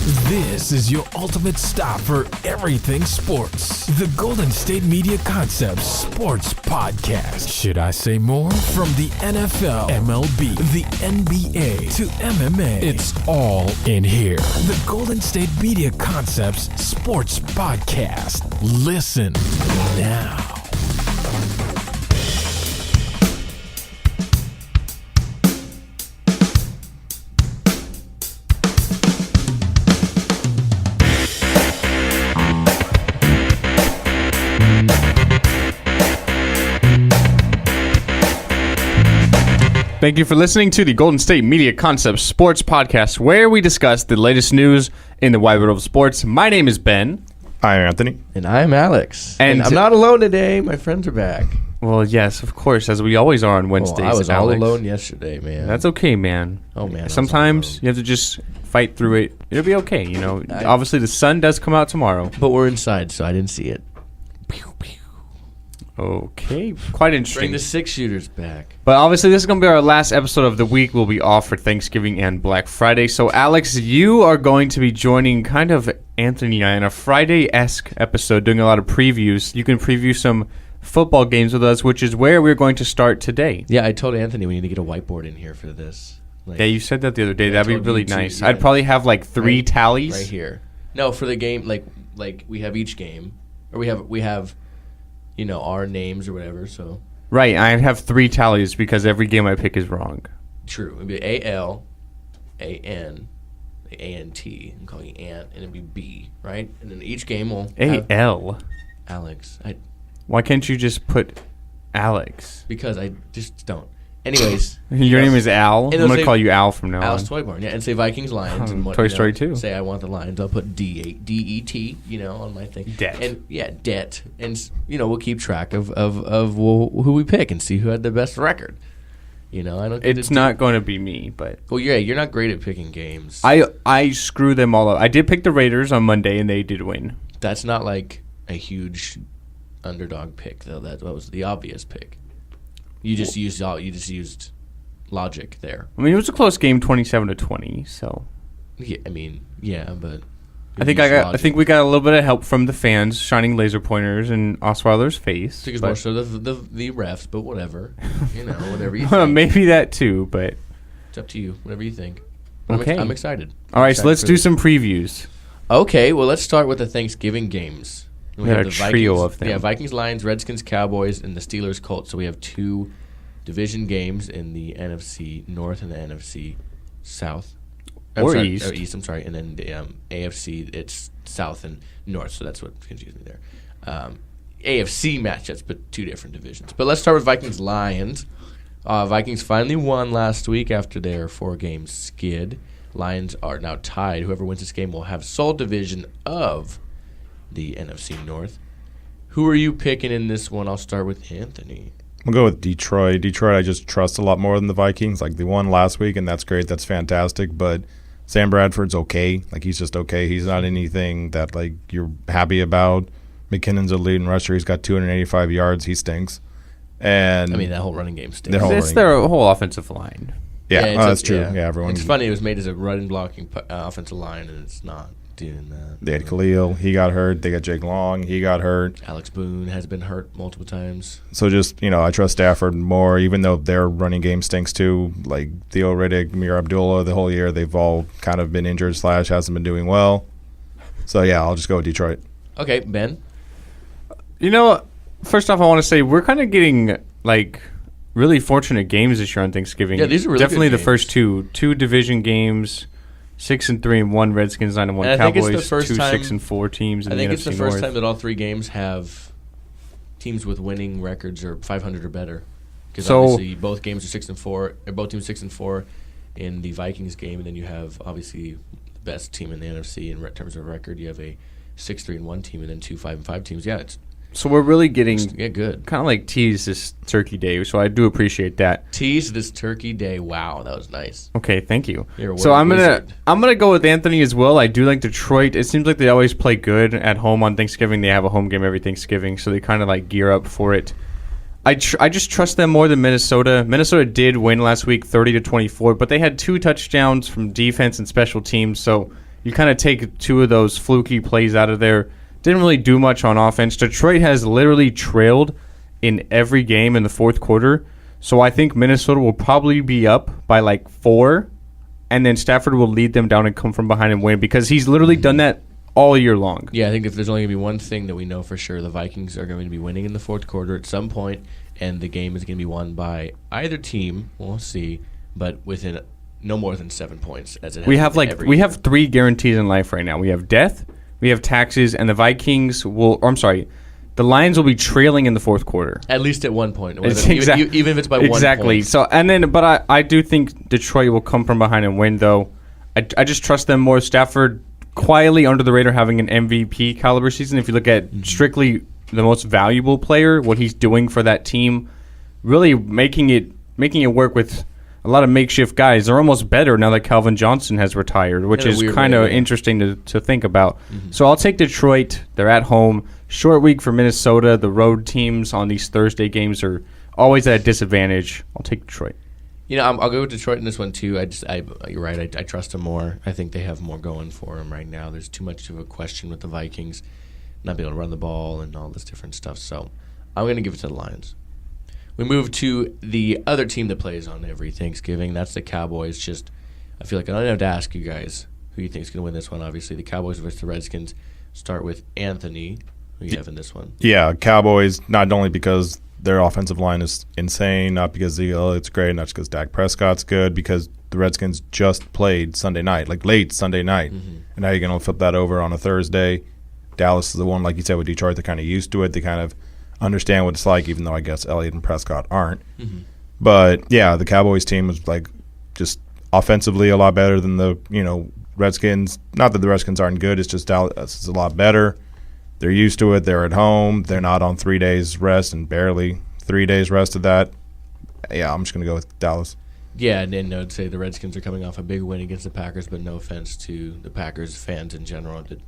This is your ultimate stop for everything sports. The Golden State Media Concepts Sports Podcast. Should I say more? From the NFL, MLB, the NBA to MMA, it's all in here. The Golden State Media Concepts Sports Podcast. Listen now. Thank you for listening to the Golden State Media Concepts Sports Podcast, where we discuss the latest news in the wide world of sports. My name is Ben. I'm Anthony. And I'm Alex. And I'm not alone today. My friends are back. Well, yes, of course, as we always are on Wednesdays. I was Alex. all alone yesterday, man. That's okay, man. Oh, man. Sometimes you have to just fight through it. It'll be okay, you know. Obviously, the sun does come out tomorrow. But we're inside, so I didn't see it. Pew, pew. Okay, quite interesting. Bring the six-shooters back. But obviously, this is going to be our last episode of the week. We'll be off for Thanksgiving and Black Friday. So, Alex, you are going to be joining kind of Anthony and I in a Friday-esque episode, doing a lot of previews. You can preview some football games with us, which is where we're going to start today. Yeah, I told Anthony we need to get a whiteboard in here for this. Yeah, you said that the other day. Yeah, That'd be really nice. Yeah. I'd probably have like three tallies. Right here. No, for the game, like we have each game. Or we have you know, our names or whatever, so. Right, I have three tallies because every game I pick is wrong. True. It'd be A-L, A-N, A-N-T. I'm calling you Ant, and it'd be B, right? And then each game will have A-L? Alex. Why can't you just put Alex? Because I just don't. Anyways. Your name is Al? I'm going to say call you Al from now Al's on. Toy Barn, yeah. And say Vikings, Lions. And what, Toy Story 2. Say I want the Lions. I'll put D-E-T, you know, on my thing. Det. And, yeah, Det. And, you know, we'll keep track of who we pick and see who had the best record. You know, I don't. It's not going to be me, but. Well, yeah, you're not great at picking games. I screw them all up. I did pick the Raiders on Monday, and they did win. That's not like a huge underdog pick, though. That was the obvious pick. You just used logic there. I mean, it was a close game, 27-20. So. Yeah, I mean, yeah, but. I think we got a little bit of help from the fans shining laser pointers in Osweiler's face. I think it's more so the refs, but whatever. You know, whatever you think. Maybe that too, but it's up to you. Whatever you think. Okay. I'm excited. All right, so let's do some previews. Okay, well, let's start with the Thanksgiving games. We have a trio of them. Yeah, Vikings, Lions, Redskins, Cowboys, and the Steelers, Colts. So we have two division games in the NFC North and the NFC South. East. I'm sorry. And then the AFC, it's South and North, so that's what confused me there. AFC matchups, but two different divisions. But let's start with Vikings-Lions. Vikings finally won last week after their 4-game skid. Lions are now tied. Whoever wins this game will have sole division of the NFC North. Who are you picking in this one? I'll start with Anthony. We'll go with Detroit. Detroit, I just trust a lot more than the Vikings. Like, they won last week, and that's great. That's fantastic. But Sam Bradford's okay. Like, he's just okay. He's not anything that, like, you're happy about. McKinnon's a leading rusher. He's got 285 yards. He stinks. And I mean, that whole running game stinks. It's their whole offensive line. Yeah, that's true. Yeah, everyone. It's funny. It was made as a run-blocking offensive line, and it's not doing that. They had Khalil. He got hurt. They got Jake Long. He got hurt. Alex Boone has been hurt multiple times. So just, I trust Stafford more, even though their running game stinks too. Like Theo Riddick, Amir Abdullah, the whole year, they've all kind of been injured / hasn't been doing well. So, yeah, I'll just go with Detroit. Okay, Ben? First off, I want to say we're kind of getting, like, really fortunate games this year on Thanksgiving. Yeah, these are really definitely good the first two division games, 6-3 and 1 Redskins, 9-1 and Cowboys, it's the first 2 time, 6-4 teams. In I think the it's NFC the first North. time that all three games have teams with winning records or 500 or better. Because obviously both games are 6-4, or both teams 6-4 in the Vikings game, and then you have obviously the best team in the NFC in terms of record. You have a 6-3-1 team, and then 2 5-5 teams. Yeah, it's. So we're really getting good. Kind of like teased this Turkey Day, so I do appreciate that. Teased this Turkey Day. Wow, that was nice. Okay, thank you. So I'm gonna go with Anthony as well. I do like Detroit. It seems like they always play good at home on Thanksgiving. They have a home game every Thanksgiving, so they kind of like gear up for it. I just trust them more than Minnesota. Minnesota did win last week, 30-24, but they had 2 touchdowns from defense and special teams, so You kind of take two of those fluky plays out of there. Didn't really do much on offense. Detroit has literally trailed in every game in the fourth quarter. So I think Minnesota will probably be up by like 4, and then Stafford will lead them down and come from behind and win because he's literally done that all year long. Yeah, I think if there's only going to be one thing that we know for sure, the Vikings are going to be winning in the fourth quarter at some point, and the game is going to be won by either team. We'll see, but within no more than 7 points. As it we has have every year. have 3 guarantees in life right now. We have death, we have taxes, and the Vikings will. Or I'm sorry, the Lions will be trailing in the fourth quarter. At least at one point, Even if it's by 1 point. Exactly. So but I do think Detroit will come from behind and win. Though I just trust them more. Stafford quietly under the radar having an MVP caliber season. If you look at strictly the most valuable player, what he's doing for that team, really making it work with a lot of makeshift guys. They're almost better now that Calvin Johnson has retired, which is kind of interesting to think about. So I'll take Detroit. They're at home. Short week for Minnesota. The road teams on these Thursday games are always at a disadvantage. I'll take Detroit. I'll go with Detroit in this one too. You're right. I trust them more. I think they have more going for them right now. There's too much of a question with the Vikings not being able to run the ball and all this different stuff. So I'm going to give it to the Lions. We move to the other team that plays on every Thanksgiving. That's the Cowboys. I feel like I don't have to ask you guys who you think is going to win this one. Obviously, the Cowboys versus the Redskins. Start with Anthony. Who you have in this one? Yeah, Cowboys, not only because their offensive line is insane, not because it's great, not just because Dak Prescott's good, because the Redskins just played Sunday night, like late Sunday night. And now you're going to flip that over on a Thursday. Dallas is the one, like you said, with Detroit, they're kind of used to it. They kind of understand what it's like, even though I guess Elliott and Prescott aren't. But, yeah, the Cowboys team was, like, just offensively a lot better than the, Redskins. Not that the Redskins aren't good. It's just Dallas is a lot better. They're used to it. They're at home. They're not on 3 days rest and barely 3 days rest of that. Yeah, I'm just going to go with Dallas. Yeah, and then I'd say the Redskins are coming off a big win against the Packers, but no offense to the Packers fans in general. The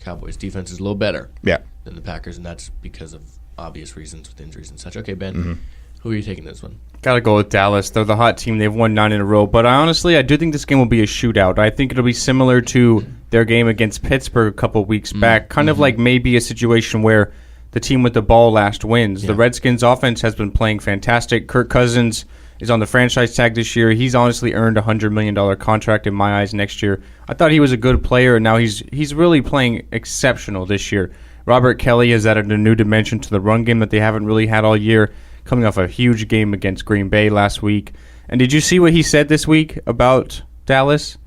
Cowboys' defense is a little better than the Packers, and that's because of obvious reasons with injuries and such. Okay, Ben, who are you taking this one? Got to go with Dallas. They're the hot team. They've won 9 in a row. But I do think this game will be a shootout. I think it'll be similar to their game against Pittsburgh a couple of weeks back. Kind of like maybe a situation where the team with the ball last wins. The Redskins' offense has been playing fantastic. Kirk Cousins is on the franchise tag this year. He's honestly earned a $100 million contract in my eyes next year. I thought he was a good player, and now he's really playing exceptional this year. Robert Kelly has added a new dimension to the run game that they haven't really had all year, coming off a huge game against Green Bay last week. And did you see what he said this week about Dallas?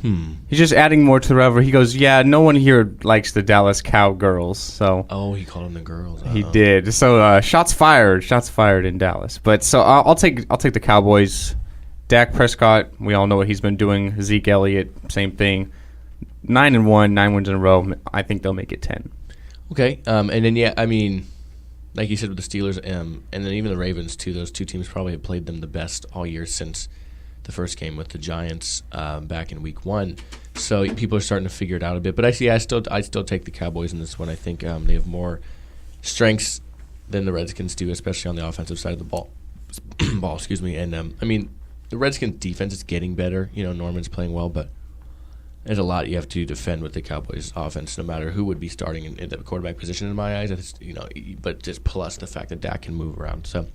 He's just adding more to the rivalry. He goes, yeah, no one here likes the Dallas Cowgirls. So he called them the girls. He did. So shots fired in Dallas. But so I'll take the Cowboys. Dak Prescott, we all know what he's been doing. Zeke Elliott, same thing. 9-1, 9 wins in a row. I think they'll make it 10. Okay, and then like you said with the Steelers, and then even the Ravens too. Those two teams probably have played them the best all year since the first game with the Giants back in Week 1. So people are starting to figure it out a bit. But I still take the Cowboys in this one. I think they have more strengths than the Redskins do, especially on the offensive side of the ball. Excuse me. And the Redskins' defense is getting better. Norman's playing well, but there's a lot you have to defend with the Cowboys' offense, no matter who would be starting in the quarterback position in my eyes. But just plus the fact that Dak can move around. So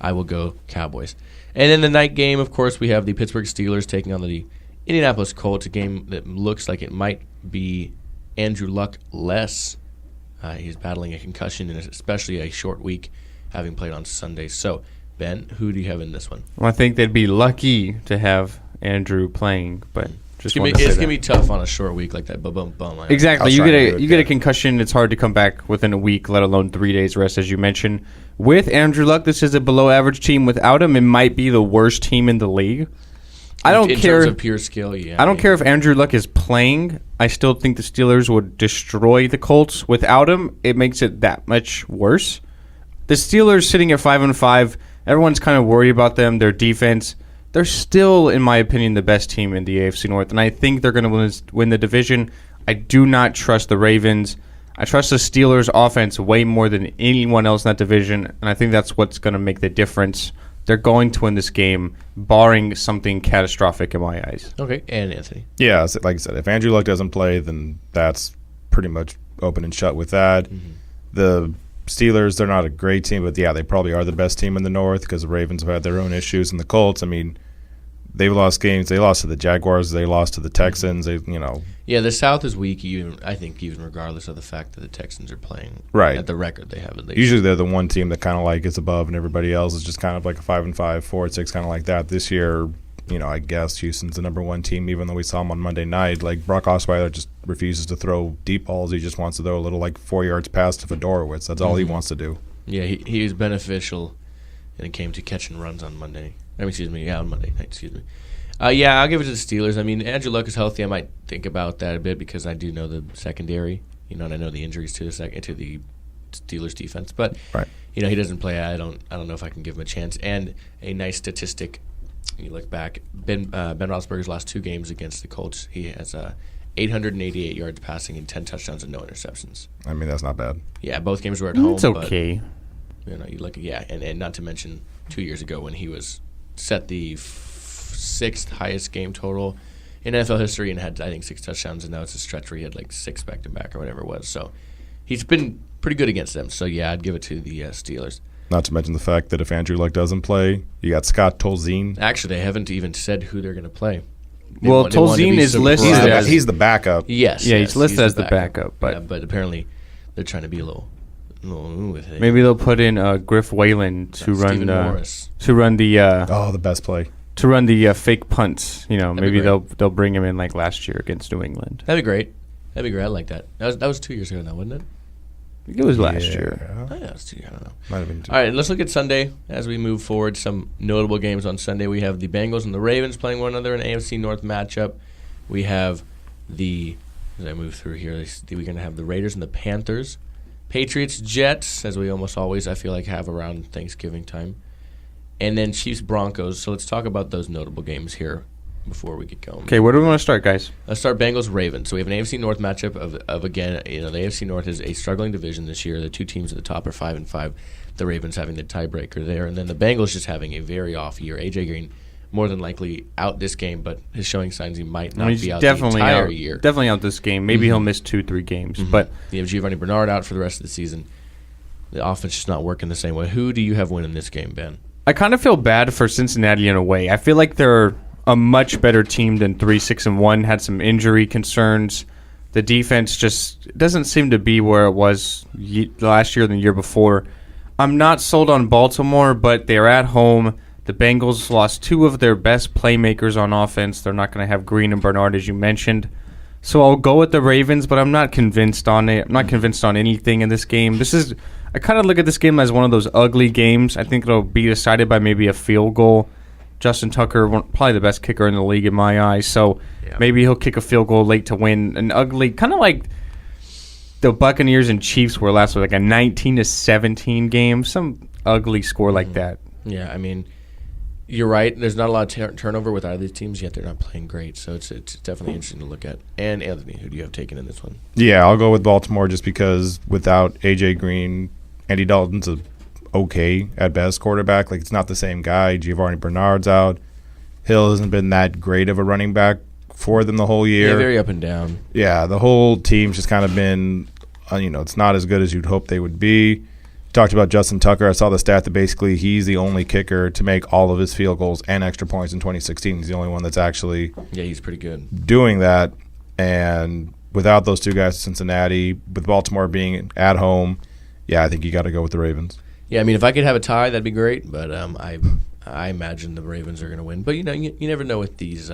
I will go Cowboys. And in the night game, of course, we have the Pittsburgh Steelers taking on the Indianapolis Colts, a game that looks like it might be Andrew Luck less. He's battling a concussion, and especially a short week, having played on Sunday. So, Ben, who do you have in this one? Well, I think they'd be lucky to have Andrew playing, but it's going to be tough on a short week like that. Boom. Exactly. You get a concussion, it's hard to come back within a week, let alone 3 days rest, as you mentioned. With Andrew Luck, this is a below-average team. Without him, it might be the worst team in the league. In terms of pure skill, yeah. I don't care if Andrew Luck is playing. I still think the Steelers would destroy the Colts. Without him, it makes it that much worse. The Steelers sitting at 5-5, everyone's kind of worried about them, their defense. They're still, in my opinion, the best team in the AFC North, and I think they're going to win the division. I do not trust the Ravens. I trust the Steelers' offense way more than anyone else in that division, and I think that's what's going to make the difference. they're going to win this game, barring something catastrophic in my eyes. Okay, and Anthony. Yeah, like I said, if Andrew Luck doesn't play, then that's pretty much open and shut with that. Mm-hmm. The Steelers, they're not a great team, but yeah, they probably are the best team in the North because the Ravens have had their own issues. And the Colts, I mean, they've lost games. They lost to the Jaguars. They lost to the Texans. Yeah, the South is weak, even regardless of the fact that the Texans are playing right at the record they have. At least. Usually they're the one team that kind of like is above, and everybody else is just kind of like a 5-5, 4-6, kind of like that. This year, I guess Houston's the number one team, even though we saw them on Monday night. Like Brock Osweiler just refuses to throw deep balls. He just wants to throw a little 4 yards past to Fedorowicz. That's all he wants to do. Yeah, he was beneficial, and it came to catching runs on Monday. On Monday night. Yeah, I'll give it to the Steelers. I mean, Andrew Luck is healthy. I might think about that a bit because I do know the secondary, and I know the injuries to the Steelers defense. But right. He doesn't play. I don't know if I can give him a chance. And a nice statistic. You look back, Ben Roethlisberger's last 2 games against the Colts, he has 888 yards passing and 10 touchdowns and no interceptions. I mean, that's not bad. Yeah, both games were at home. It's okay. But, you look, and not to mention 2 years ago when he was set the 6th highest game total in NFL history and had, I think, 6 touchdowns, and now it's a stretch where he had 6 back-to-back or whatever it was. So he's been pretty good against them. So, yeah, I'd give it to the Steelers. Not to mention the fact that if Andrew Luck doesn't play, you got Scott Tolzien. Actually, they haven't even said who they're going to play. Tolzien is listed as... He's the backup. Yes. Yeah, he's listed as the backup. But apparently they're trying to be a little with it. Maybe they'll put in Griff Whalen to run the best play. To run the fake punts. Maybe they'll bring him in like last year against New England. That'd be great. I like that. That was 2 years ago now, wasn't it? It was last year. Oh, yeah, it was 2 years. I don't know. Might have been 2. All right, let's look at Sunday as we move forward. Some notable games on Sunday. We have the Bengals and the Ravens playing one another in an AFC North matchup. We have as I move through here, we're going to have the Raiders and the Panthers. Patriots, Jets, as we almost always, I feel like, have around Thanksgiving time. And then Chiefs, Broncos. So let's talk about those notable games here before we get going. Okay, where do we want to start, guys? Let's start Bengals Ravens. So we have an AFC North matchup of again, the AFC North is a struggling division this year. The 2 teams at the top are 5-5. The Ravens having the tiebreaker there, and then the Bengals just having a very off year. AJ Green more than likely out this game, but his showing signs he might not be out the entire year. Definitely out this game. Maybe he'll miss 2-3 games. But you have Giovanni Bernard out for the rest of the season. The offense just not working the same way. Who do you have winning this game, Ben? I kind of feel bad for Cincinnati in a way. I feel like they're a much better team than 3-6-1. Had some injury concerns. The defense just doesn't seem to be where it was last year than the year before. I'm not sold on Baltimore, but they're at home. The Bengals lost 2 of their best playmakers on offense. They're not going to have Green and Bernard, as you mentioned. So I'll go with the Ravens, but I'm not convinced on it. I'm not convinced on anything in this game. I kind of look at this game as one of those ugly games. I think it'll be decided by maybe a field goal. Justin Tucker, probably the best kicker in the league in my eyes. So maybe he'll kick a field goal late to win an ugly, kind of like the Buccaneers and Chiefs were last week, like a 19-17 game. Some ugly score like that. Yeah, I mean, you're right. There's not a lot of turnover with either of these teams, yet they're not playing great. So it's definitely interesting to look at. And Anthony, who do you have taken in this one? Yeah, I'll go with Baltimore just because without A.J. Green, Andy Dalton's a okay at best quarterback. It's not the same guy. Giovanni Bernard's out. Hill hasn't been that great of a running back for them the whole year. Yeah, very up and down. Yeah, the whole team's just kind of been, it's not as good as you'd hope they would be. Talked about Justin Tucker. I saw the stat that basically he's the only kicker to make all of his field goals and extra points in 2016. He's the only one that's actually he's pretty good doing that. And without those 2 guys, Cincinnati, with Baltimore being at home, I think you got to go with the Ravens. Yeah, I mean, if I could have a tie, that'd be great. But I imagine the Ravens are going to win. But you never know with these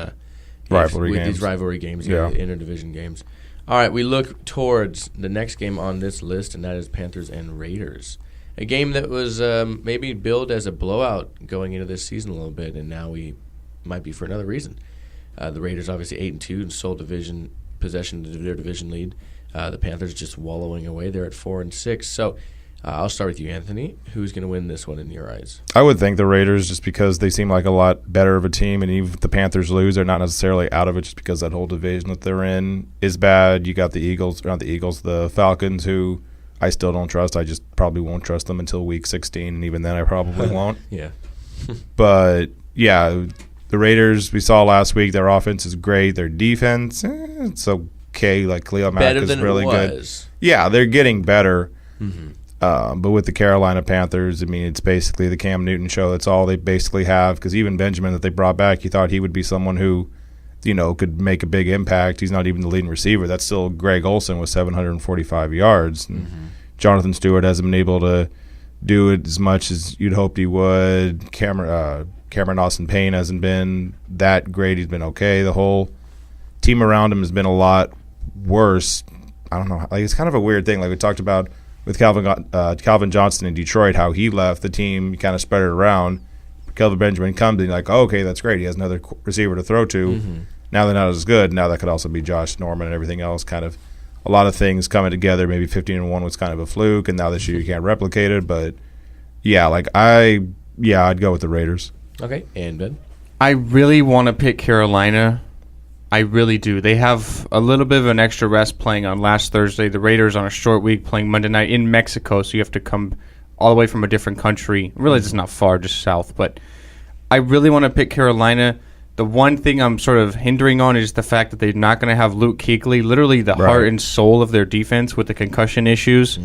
rivalry games, interdivision games. All right, we look towards the next game on this list, and that is Panthers and Raiders. A game that was maybe billed as a blowout going into this season a little bit, and now we might be for another reason. The Raiders obviously 8-2 and sole possession of their division lead. The Panthers just wallowing away. They're at 4-6. So I'll start with you, Anthony. Who's going to win this one in your eyes? I would think the Raiders just because they seem like a lot better of a team, and even if the Panthers lose, they're not necessarily out of it just because that whole division that they're in is bad. You got the Falcons, who I still don't trust. I just probably won't trust them until week 16, and even then I probably won't. Yeah. But, yeah, the Raiders we saw last week, their offense is great. Their defense, it's okay. Like, Khalil Mack is really good. Yeah, they're getting better. But with the Carolina Panthers, I mean, it's basically the Cam Newton show. That's all they basically have. Because even Benjamin that they brought back, you thought he would be someone who, could make a big impact. He's not even the leading receiver. That's still Greg Olsen with 745 yards. Jonathan Stewart hasn't been able to do it as much as you'd hoped he would. Cameron Austin Payne hasn't been that great. He's been okay. The whole team around him has been a lot worse. I don't know. Like, it's kind of a weird thing. Like we talked about with Calvin Johnson in Detroit, how he left the team, he kind of spread it around. Kelvin Benjamin comes and you're like, okay, that's great. He has another receiver to throw to. Now they're not as good. Now that could also be Josh Norman and everything else. Kind of a lot of things coming together. Maybe 15-1 was kind of a fluke, and now this year you can't replicate it. But yeah, I'd go with the Raiders. Okay, and Ben? I really want to pick Carolina. I really do. They have a little bit of an extra rest playing on last Thursday. The Raiders on a short week playing Monday night in Mexico, so you have to come all the way from a different country. Really, it's not far, just south. But I really want to pick Carolina. The one thing I'm sort of hindering on is the fact that they're not going to have Luke Kuechly, literally the heart and soul of their defense with the concussion issues.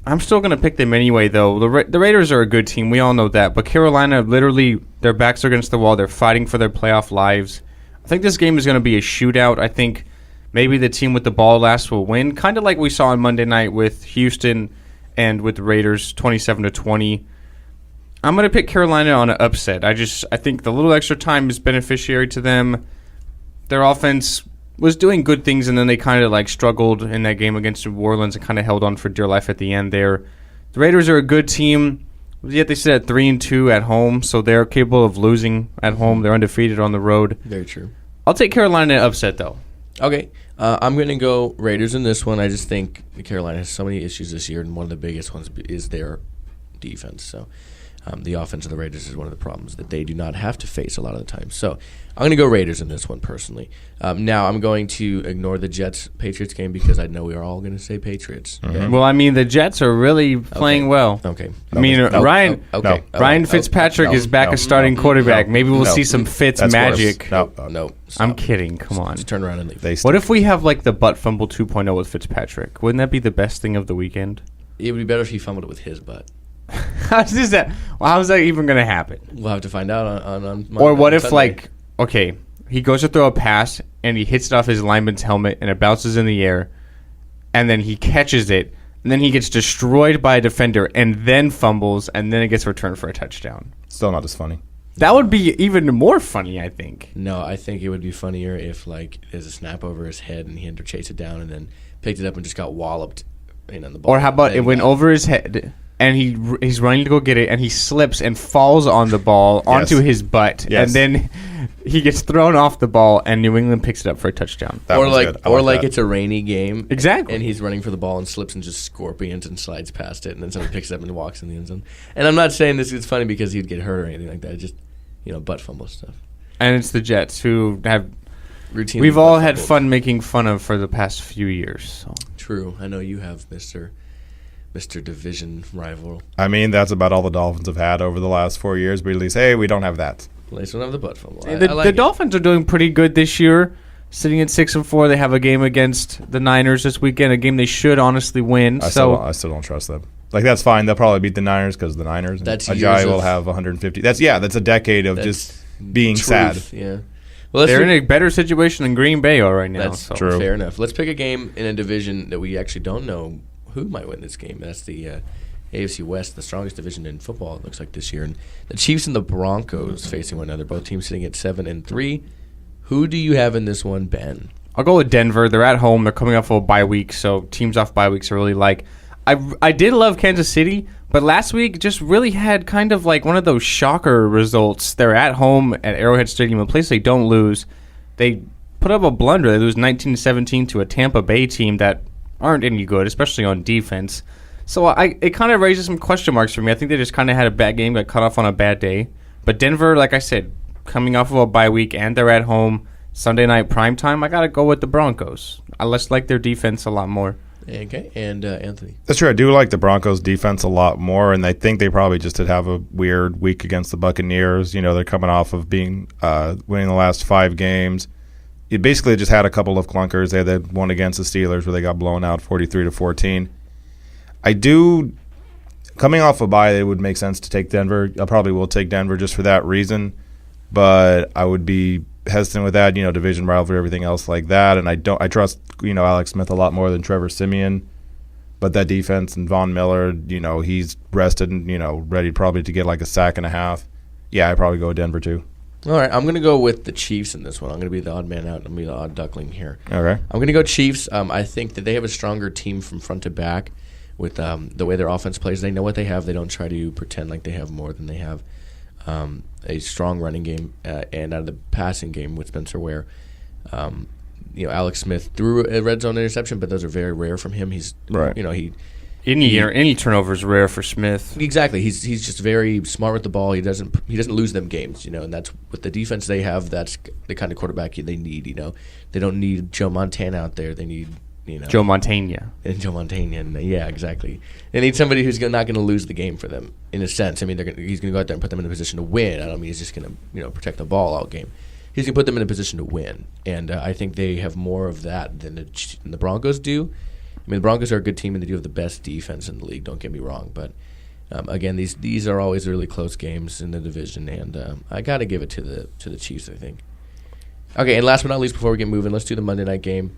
I'm still going to pick them anyway, though. The Raiders are a good team. We all know that. But Carolina, literally, their backs are against the wall. They're fighting for their playoff lives. I think this game is going to be a shootout. I think maybe the team with the ball last will win, kind of like we saw on Monday night with Houston and with the Raiders, 27-20. I'm going to pick Carolina on an upset. I think the little extra time is beneficiary to them. Their offense was doing good things, and then they kind of struggled in that game against New Orleans and kind of held on for dear life at the end there. The Raiders are a good team, yet they sit at 3-2 at home, so they're capable of losing at home. They're undefeated on the road. Very true. I'll take Carolina upset, though. Okay. I'm going to go Raiders in this one. I just think Carolina has so many issues this year, and one of the biggest ones is their defense. So the offense of the Raiders is one of the problems that they do not have to face a lot of the time. So I'm going to go Raiders in this one personally. Now I'm going to ignore the Jets-Patriots game because I know we are all going to say Patriots. Okay? Well, I mean, the Jets are really playing well. Okay. I mean, Ryan Fitzpatrick is back a starting quarterback. Maybe we'll see some Fitz magic. No. I'm kidding. Come on. Just turn around and leave. What if we have the butt fumble 2.0 with Fitzpatrick? Wouldn't that be the best thing of the weekend? It would be better if he fumbled it with his butt. How's that? Well, how's that even going to happen? We'll have to find out on Monday. Or what if, he goes to throw a pass and he hits it off his lineman's helmet and it bounces in the air, and then he catches it, and then he gets destroyed by a defender and then fumbles, and then it gets returned for a touchdown. Still not as funny. That would be even more funny, I think. No, I think it would be funnier if, there's a snap over his head and he had to chase it down and then picked it up and just got walloped on the ball. Or how about it went over his head and he's running to go get it and he slips and falls on the ball onto his butt, and then he gets thrown off the ball and New England picks it up for a touchdown. It's a rainy game. Exactly. And he's running for the ball and slips and just scorpions and slides past it, and then someone picks it up and walks in the end zone. And I'm not saying this is funny because he'd get hurt or anything like that. Just, butt fumble stuff. And it's the Jets who have routinely we've all had fun making fun of for the past few years. So. True. I know you have, Mr. Division rival. I mean, that's about all the Dolphins have had over the last 4 years. But at least, hey, we don't have that. At least we don't have the butt fumble. The Dolphins are doing pretty good this year, sitting at 6-4. They have a game against the Niners this weekend, a game they should honestly win. I still don't trust them. That's fine. They'll probably beat the Niners because the Niners. Ajayi will have 150. That's a decade of just being sad. Yeah. Well, they're in a better situation than Green Bay are right now. That's true. Fair enough. Let's pick a game in a division that we actually don't know who might win this game. That's the AFC West, the strongest division in football, it looks like this year. And the Chiefs and the Broncos facing one another, both teams sitting at 7-3. Who do you have in this one, Ben? I'll go with Denver. They're at home. They're coming off of a bye week, so teams off bye weeks are really I did love Kansas City, but last week just really had kind of one of those shocker results. They're at home at Arrowhead Stadium, a place they don't lose. They put up a blunder. They lose 19-17 to a Tampa Bay team that aren't any good, especially on defense. So it kind of raises some question marks for me. I think they just kind of had a bad game, got cut off on a bad day. But Denver, like I said, coming off of a bye week, and they're at home, Sunday night primetime, I got to go with the Broncos. I just like their defense a lot more. Okay, and Anthony. That's true. I do like the Broncos defense a lot more, and I think they probably just did have a weird week against the Buccaneers. You know, they're coming off of being winning the last 5 games. It basically just had a couple of clunkers. They had that one against the Steelers where they got blown out 43-14. Coming off a bye, it would make sense to take Denver. I probably will take Denver just for that reason, but I would be hesitant with that, division rivalry, everything else like that. And I trust, Alex Smith a lot more than Trevor Siemian. But that defense and Von Miller, he's rested and, ready probably to get like a sack and a half. Yeah, I'd probably go with Denver too. All right, I'm going to go with the Chiefs in this one. I'm going to be the odd man out. I'm going to be the odd duckling here. Okay. I'm going to go Chiefs. I think that they have a stronger team from front to back with the way their offense plays. They know what they have. They don't try to pretend like they have more than they have. A strong running game and out of the passing game with Spencer Ware. Alex Smith threw a red zone interception, but those are very rare from him. He's right. Any turnover is rare for Smith. Exactly. He's just very smart with the ball. He doesn't lose them games, and that's with the defense they have. That's the kind of quarterback they need. They don't need Joe Montana out there. They need Joe Montana. And Joe Montana, yeah, exactly. They need somebody who's not going to lose the game for them, in a sense. I mean, he's going to go out there and put them in a position to win. I don't mean he's just going to protect the ball all game. He's going to put them in a position to win, and I think they have more of that than the Broncos do. I mean, the Broncos are a good team, and they do have the best defense in the league. Don't get me wrong, but again, these are always really close games in the division, and I got to give it to the Chiefs, I think. Okay, and last but not least, before we get moving, let's do the Monday night game.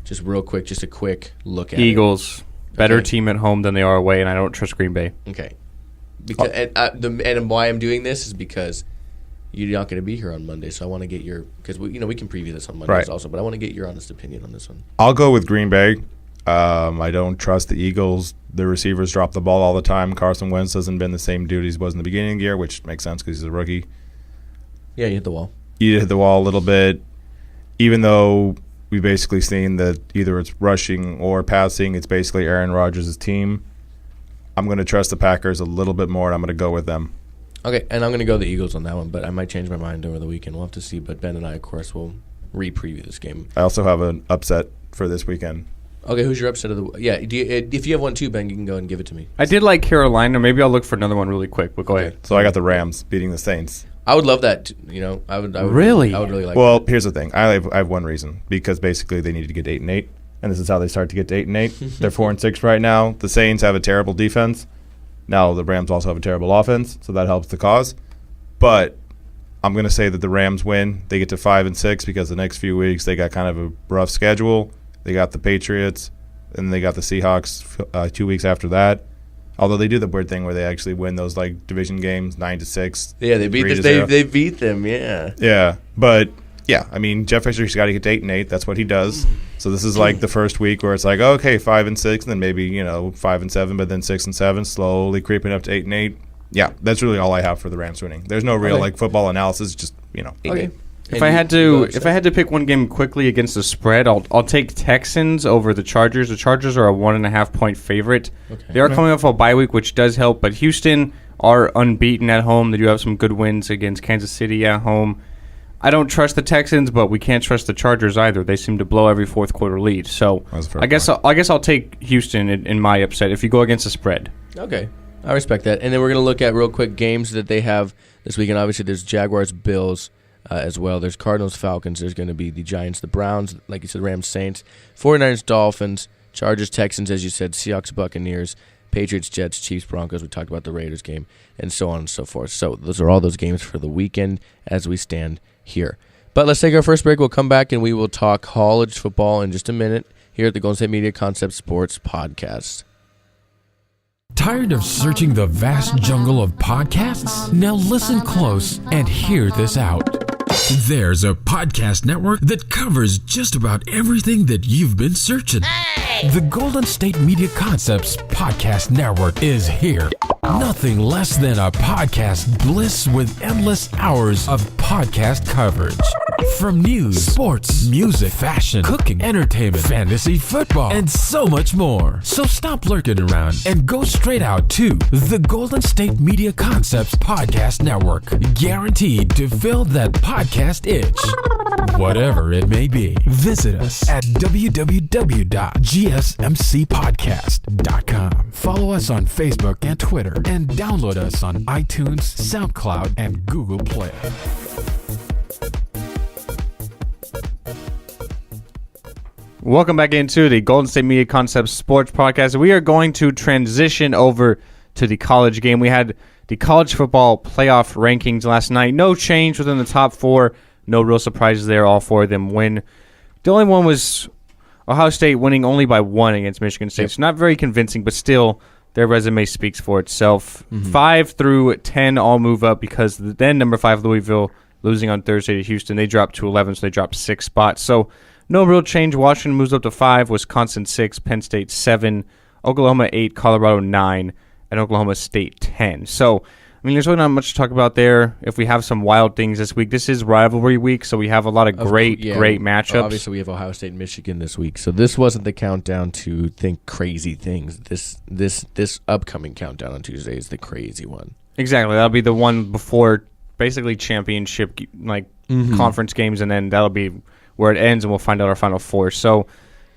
Just real quick, just a quick look at Eagles, better Okay. team at home than they are away, and I don't trust Green Bay. Okay. Because and why I'm doing this is because you're not going to be here on Monday, so I want to get your – because we can preview this on Mondays Right. also, but I want to get your honest opinion on this one. I'll go with Green Bay. I don't trust the Eagles. The receivers drop the ball all the time. Carson Wentz hasn't been the same dude he was in the beginning of the year, which makes sense because he's a rookie. Yeah, you hit the wall. You hit the wall a little bit, even though – we've basically seen that either it's rushing or passing. It's basically Aaron Rodgers' team. I'm going to trust the Packers a little bit more, and I'm going to go with them. Okay, and I'm going to go the Eagles on that one, but I might change my mind over the weekend. We'll have to see, but Ben and I, of course, will re-preview this game. I also have an upset for this weekend. Okay, who's your upset of the – yeah, if you have one too, Ben, you can go and give it to me. I did like Carolina. Maybe I'll look for another one really quick, but go ahead. So I got the Rams beating the Saints. I would love that, I would Really? I would really like Well, that. here's the thing. I have one reason, because basically they need to get 8-8, and this is how they start to get to 8-8. They're 4-6 right now. The Saints have a terrible defense. Now the Rams also have a terrible offense, so that helps the cause. But I'm going to say that the Rams win. They get to 5-6 because the next few weeks they got kind of a rough schedule. They got the Patriots, and they got the Seahawks 2 weeks after that. Although they do the weird thing where they actually win those like division games 9-6. Yeah, they beat them. They beat them. Yeah. Yeah, but yeah, I mean Jeff Fisher's got to get to 8-8. That's what he does. So this is like the first week where it's like, okay, 5-6, and then maybe 5-7, but then 6-7, slowly creeping up to 8-8. Yeah, that's really all I have for the Rams winning. There's no real like football analysis. Just 8-8. Okay. If I had to pick one game quickly against the spread, I'll take Texans over the Chargers. The Chargers are a 1.5 point favorite. Okay. They are coming off a bye week, which does help. But Houston are unbeaten at home. They do have some good wins against Kansas City at home. I don't trust the Texans, but we can't trust the Chargers either. They seem to blow every fourth quarter lead. So I guess I'll take Houston in my upset if you go against the spread. Okay. I respect that. And then we're going to look at real quick games that they have this weekend. Obviously, there's Jaguars, Bills. As well. There's Cardinals, Falcons. There's going to be the Giants, the Browns, like you said, Rams, Saints, 49ers, Dolphins, Chargers, Texans, as you said, Seahawks, Buccaneers, Patriots, Jets, Chiefs, Broncos. We talked about the Raiders game, and so on and so forth. So those are all those games for the weekend as we stand here. But let's take our first break. We'll come back, and we will talk college football in just a minute here at the Golden State Media Concept Sports Podcast. Tired of searching the vast jungle of podcasts? Now listen close and hear this out. There's a podcast network that covers just about everything that you've been searching. The Golden State Media Concepts Podcast Network is here. Nothing less than a podcast bliss with endless hours of podcast coverage. From news, sports, music, fashion, cooking, entertainment, fantasy, football, and so much more. So stop lurking around and go straight out to the Golden State Media Concepts Podcast Network. Guaranteed to fill that podcast itch. Whatever it may be, visit us at www.gsmcpodcast.com. Follow us on Facebook and Twitter, and download us on iTunes, SoundCloud, and Google Play. Welcome back into the Golden State Media Concepts Sports Podcast. We are going to transition over to the college game. We had the college football playoff rankings last night. No change within the top four. No real surprises there. All four of them win. The only one was Ohio State winning only by 1 against Michigan State. Yep. So not very convincing, but still their resume speaks for itself. 5 through 10 all move up because then number 5 Louisville losing on Thursday to Houston. They dropped to 11, so they dropped 6 spots. So no real change. Washington moves up to 5, Wisconsin 6, Penn State 7, Oklahoma 8, Colorado 9, and Oklahoma State 10. So, I mean, there's really not much to talk about there. If we have some wild things this week, this is rivalry week, so we have a lot of great matchups. Obviously, we have Ohio State and Michigan this week, so this wasn't the countdown to think crazy things. This upcoming countdown on Tuesday is the crazy one. Exactly. That'll be the one before basically championship conference games, and then that'll be where it ends, and we'll find out our Final Four. So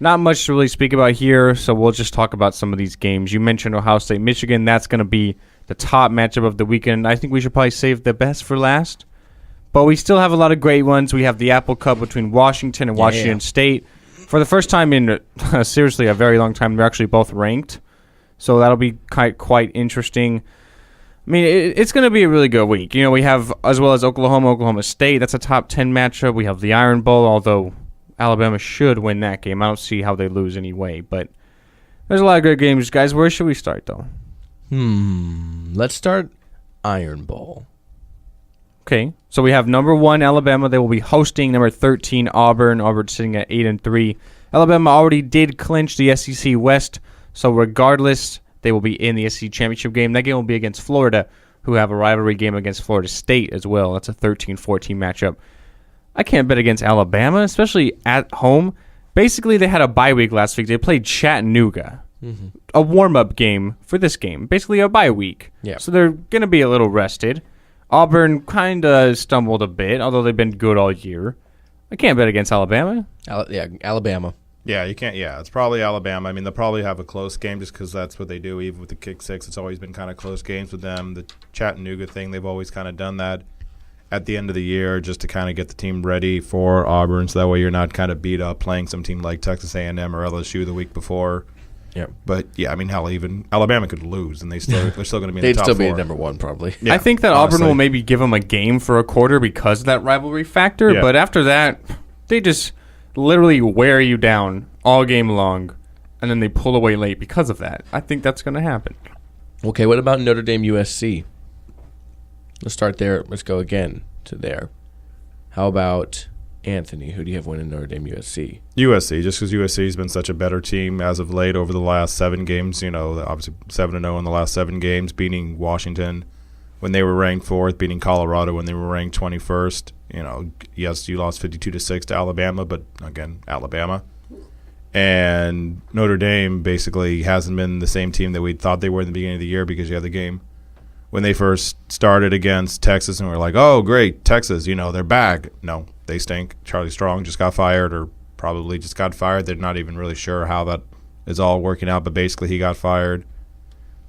not much to really speak about here, so we'll just talk about some of these games. You mentioned Ohio State, Michigan. That's going to be the top matchup of the weekend. I think we should probably save the best for last, but we still have a lot of great ones. We have the Apple Cup between Washington and Washington State. For the first time in seriously a very long time, they're actually both ranked, so that'll be quite interesting. I mean, it's going to be a really good week. You know, we have, as well as Oklahoma State. That's a top 10 matchup. We have the Iron Bowl, although Alabama should win that game. I don't see how they lose anyway, but there's a lot of great games. Guys, where should we start, though? Let's start Iron Bowl. Okay, so we have number 1, Alabama. They will be hosting number 13, Auburn. Auburn sitting at 8-3. Alabama already did clinch the SEC West, so regardless, they will be in the SEC Championship game. That game will be against Florida, who have a rivalry game against Florida State as well. That's a 13-14 matchup. I can't bet against Alabama, especially at home. Basically, they had a bye week last week. They played Chattanooga, a warm-up game for this game. Basically, a bye week. Yeah. So they're going to be a little rested. Auburn kind of stumbled a bit, although they've been good all year. I can't bet against Alabama. Alabama. Yeah, you can't. Yeah, it's probably Alabama. I mean, they'll probably have a close game just because that's what they do. Even with the kick six, it's always been kind of close games with them. The Chattanooga thing, they've always kind of done that at the end of the year just to kind of get the team ready for Auburn, so that way you're not kind of beat up playing some team like Texas A&M or LSU the week before. Yeah, but yeah, I mean, hell, even Alabama could lose, and they're still going to be in the top four. They'd still be number one, probably. Yeah, I think that honestly, Auburn will maybe give them a game for a quarter because of that rivalry factor. Yeah. But after that, they just literally wear you down all game long, and then they pull away late because of that. I think that's going to happen. Okay, what about Notre Dame USC? Let's start there. Let's go again to there. How about Anthony? Who do you have winning Notre Dame USC? USC, just because USC has been such a better team as of late over the last 7 games. You know, obviously 7-0 in the last 7 games, beating Washington when they were ranked 4th, beating Colorado when they were ranked 21st. You know, yes, you lost 52-6 to Alabama, but again, Alabama. And Notre Dame basically hasn't been the same team that we thought they were in the beginning of the year, because you had the game when they first started against Texas and we were like, oh, great, Texas, you know, they're back. No, they stink. Charlie Strong just got fired, or probably just got fired. They're not even really sure how that is all working out, but basically he got fired.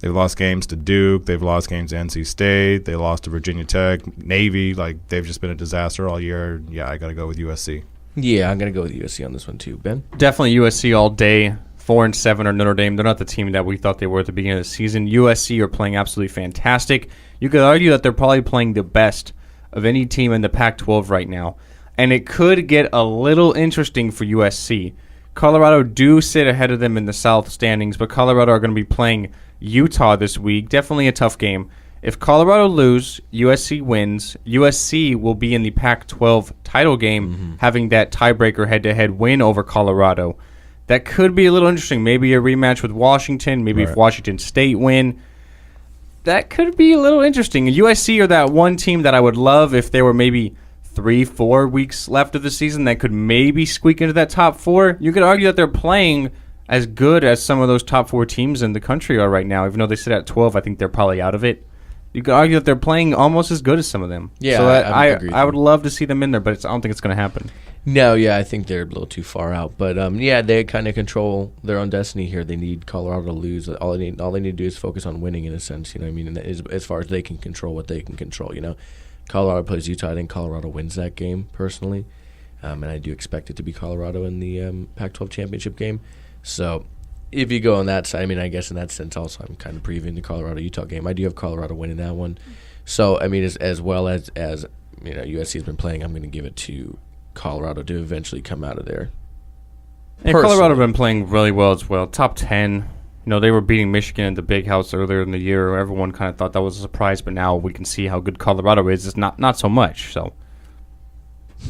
They've lost games to Duke. They've lost games to NC State. They lost to Virginia Tech, Navy. Like, they've just been a disaster all year. Yeah, I got to go with USC. Yeah, I'm going to go with USC on this one too. Ben? Definitely USC all day. 4-7 are Notre Dame. They're not the team that we thought they were at the beginning of the season. USC are playing absolutely fantastic. You could argue that they're probably playing the best of any team in the Pac-12 right now. And it could get a little interesting for USC. Colorado do sit ahead of them in the South standings, but Colorado are going to be playing Utah this week. Definitely a tough game. If Colorado lose, USC wins, USC will be in the Pac-12 title game, having that tiebreaker head-to-head win over Colorado. That could be a little interesting. Maybe a rematch with Washington. Maybe if Washington State win. That could be a little interesting. USC are that one team that I would love if there were maybe 3-4 weeks left of the season that could maybe squeak into that top 4. You could argue that they're playing as good as some of those top 4 teams in the country are right now. Even though they sit at 12, I think they're probably out of it. you could argue that they're playing almost as good as some of them. Yeah, so I agree with I you. would love to see them in there, but I don't think it's going to happen. No, yeah, I think they're a little too far out. But, yeah, they kind of control their own destiny here. They need Colorado to lose. All they need to do is focus on winning, in a sense. You know what I mean? And as far as they can control what they can control, you know. Colorado plays Utah. I think Colorado wins that game, personally. And I do expect it to be Colorado in the Pac-12 championship game. So if you go on that side, I mean, I guess in that sense also I'm kind of previewing the Colorado-Utah game. I do have Colorado winning that one. So, I mean, as well as you know, USC has been playing, I'm going to give it to Colorado to eventually come out of there. And Colorado have been playing really well as well. Top 10. You know, they were beating Michigan at the Big House earlier in the year. Everyone kind of thought that was a surprise, but now we can see how good Colorado is. It's not so much. So,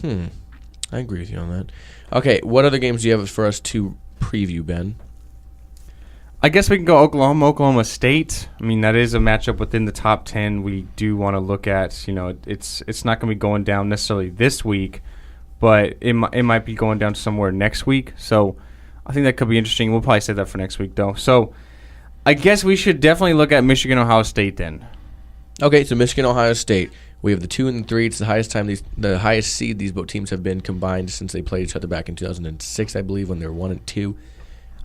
I agree with you on that. Okay, what other games do you have for us to preview, Ben? I guess we can go Oklahoma State. I mean, that is a matchup within the top 10 we do want to look at. You know, it's not going to be going down necessarily this week, but it might be going down somewhere next week. So I think that could be interesting. We'll probably save that for next week, though. So I guess we should definitely look at Michigan-Ohio State then. Okay, so Michigan-Ohio State. We have the 2 and 3. It's the highest seed these both teams have been combined since they played each other back in 2006, I believe, when they were 1 and 2.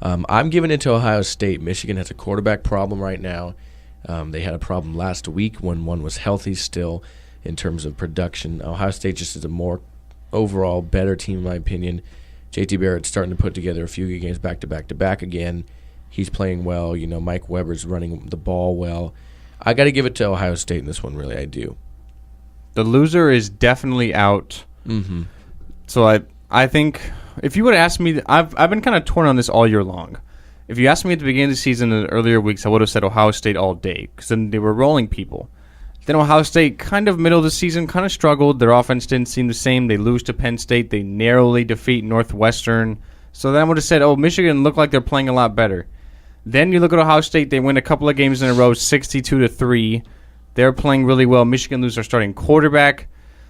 I'm giving it to Ohio State. Michigan has a quarterback problem right now. They had a problem last week when one was healthy still in terms of production. Ohio State just is a more overall better team, in my opinion. JT Barrett's starting to put together a few good games back to back to back again. He's playing well. You know, Mike Weber's running the ball well. I got to give it to Ohio State in this one, really. I do. The loser is definitely out. Mm-hmm. So I think if you would have asked me, I've been kind of torn on this all year long. If you asked me at the beginning of the season in the earlier weeks, I would have said Ohio State all day because then they were rolling people. Then Ohio State kind of middle of the season kind of struggled. Their offense didn't seem the same. They lose to Penn State. They narrowly defeat Northwestern. So then I would have said, oh, Michigan looked like they're playing a lot better. Then you look at Ohio State. They win a couple of games in a row, 62-3. They're playing really well. Michigan loses their starting quarterback.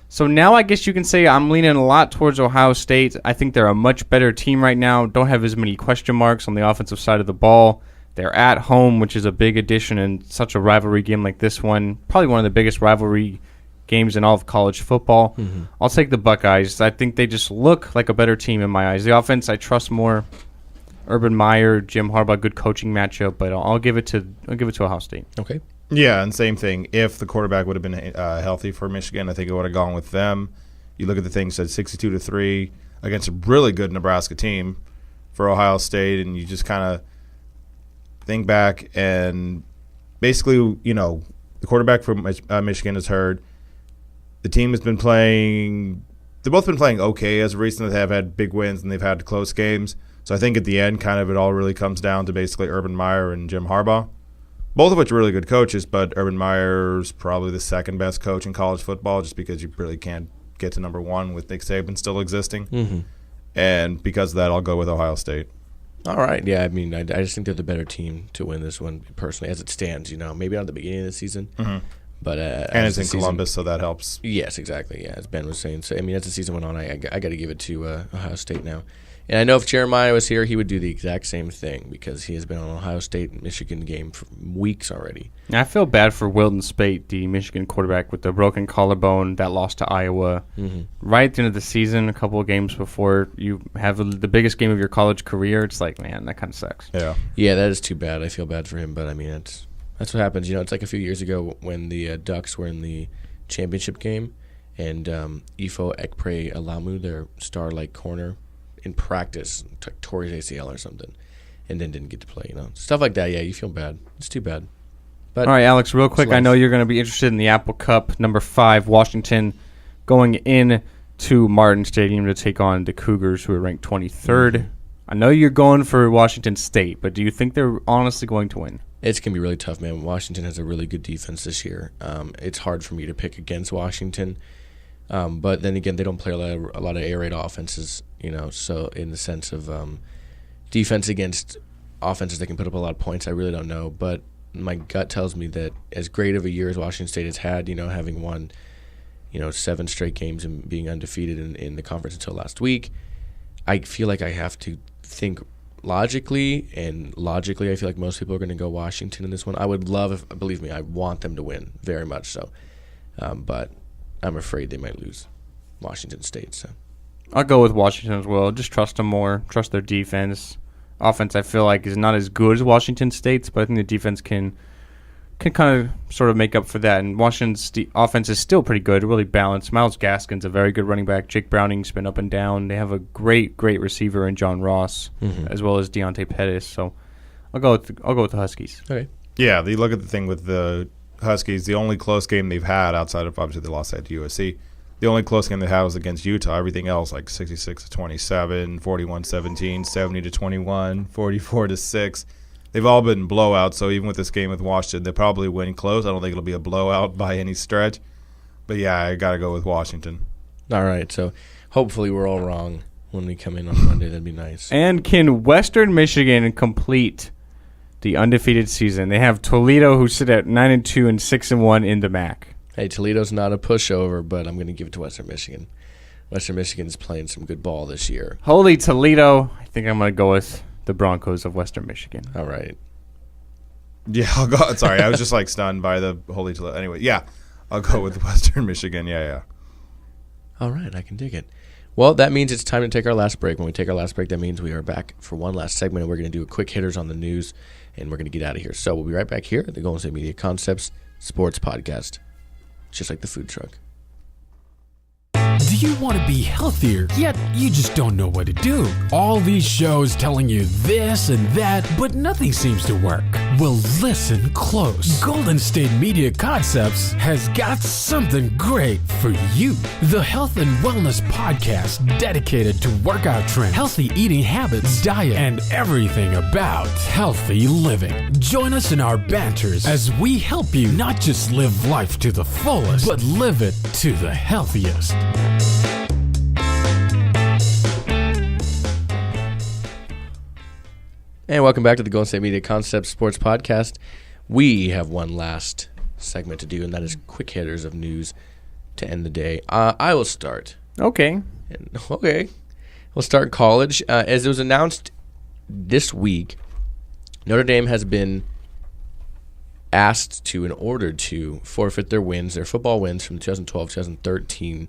So now I guess you can say I'm leaning a lot towards Ohio State. I think they're a much better team right now. Don't have as many question marks on the offensive side of the ball. They're at home, which is a big addition in such a rivalry game like this one. Probably one of the biggest rivalry games in all of college football. Mm-hmm. I'll take the Buckeyes. I think they just look like a better team in my eyes. The offense I trust more. Urban Meyer, Jim Harbaugh, good coaching matchup, but I'll give it to Ohio State. Okay. Yeah, and same thing. If the quarterback would have been healthy for Michigan, I think it would have gone with them. You look at the things said 62-3 against a really good Nebraska team for Ohio State, and you just kind of think back and basically, you know, the quarterback from Michigan is hurt. The team has been playing. They've both been playing okay as of recent. They have had big wins and they've had close games. So I think at the end, kind of it all really comes down to basically Urban Meyer and Jim Harbaugh. Both of which are really good coaches, but Urban Meyer's probably the second best coach in college football just because you really can't get to number one with Nick Saban still existing. Mm-hmm. And because of that, I'll go with Ohio State. All right. Yeah, I mean, I just think they're the better team to win this one, personally, as it stands. You know, maybe not at the beginning of the season. Mm-hmm. But and it's in Columbus, so that helps. Yes, exactly. Yeah, as Ben was saying. So, I mean, as the season went on, I got to give it to Ohio State now. And I know if Jeremiah was here, he would do the exact same thing because he has been on an Ohio State-Michigan game for weeks already. I feel bad for Wilton Spate, the Michigan quarterback with the broken collarbone that lost to Iowa. Mm-hmm. Right at the end of the season, a couple of games before you have the biggest game of your college career. It's like, man, that kind of sucks. Yeah, that is too bad. I feel bad for him, but I mean, that's what happens. You know, it's like a few years ago when the Ducks were in the championship game, and Ifo Ekpre Alamu, their star corner, in practice tore his ACL or something, and then didn't get to play. You know, stuff like that. Yeah, you feel bad. It's too bad. But all right, Alex, real quick, I know you're going to be interested in the Apple Cup, number 5, Washington, going in to Martin Stadium to take on the Cougars, who are ranked 23rd. Mm-hmm. I know you're going for Washington State, but do you think they're honestly going to win? It's going to be really tough, man. Washington has a really good defense this year. It's hard for me to pick against Washington. But then again, they don't play a lot of air raid offenses, you know. So in the sense of defense against offenses that can put up a lot of points, I really don't know. But my gut tells me that as great of a year as Washington State has had, you know, having won, 7 straight games and being undefeated in the conference until last week, I feel like I have to think logically, I feel like most people are going to go Washington in this one. I would love, believe me, I want them to win, very much so. But I'm afraid they might lose Washington State. So I'll go with Washington as well. Just trust them more. Trust their defense. Offense, I feel like, is not as good as Washington State's, but I think the defense can kind of sort of make up for that. And Washington's offense is still pretty good, really balanced. Myles Gaskin's a very good running back. Jake Browning's been up and down. They have a great receiver in John Ross, as well as Deontay Pettis. So I'll go with the Huskies. Okay. Yeah, you look at the thing with the Huskies. The only close game they've had outside of obviously they lost that to USC. The only close game they had was against Utah. Everything else, like 66-27, 41-17, 70-21, 44-6. They've all been blowouts, so even with this game with Washington, they'll probably win close. I don't think it'll be a blowout by any stretch. But, yeah, I got to go with Washington. All right, so hopefully we're all wrong when we come in on Monday. That'd be nice. And can Western Michigan complete the undefeated season? They have Toledo, who sit at 9-2 and 6-1 in the MAC. Hey, Toledo's not a pushover, but I'm going to give it to Western Michigan. Western Michigan's playing some good ball this year. Holy Toledo. I think I'm going to go with the Broncos of Western Michigan. All right. Yeah, I'll go. Sorry, I was just like stunned by the Holy Toledo. Anyway, yeah, I'll go with Western Michigan. Yeah. All right, I can dig it. Well, that means it's time to take our last break. When we take our last break, that means we are back for one last segment, and we're going to do a quick hitters on the news, and we're going to get out of here. So we'll be right back here at the Golden State Media Concepts Sports Podcast, just like the food truck. Do you want to be healthier, yet you just don't know what to do? All these shows telling you this and that, but nothing seems to work. Well, listen close. Golden State Media Concepts has got something great for you. The Health and Wellness Podcast dedicated to workout trends, healthy eating habits, diet, and everything about healthy living. Join us in our banters as we help you not just live life to the fullest, but live it to the healthiest. And welcome back to the Golden State Media Concepts Sports Podcast. We have one last segment to do, and that is quick hitters of news to end the day. I will start. Okay. Okay. We'll start in college. As it was announced this week, Notre Dame has been asked to and ordered to forfeit their football wins from the 2012-2013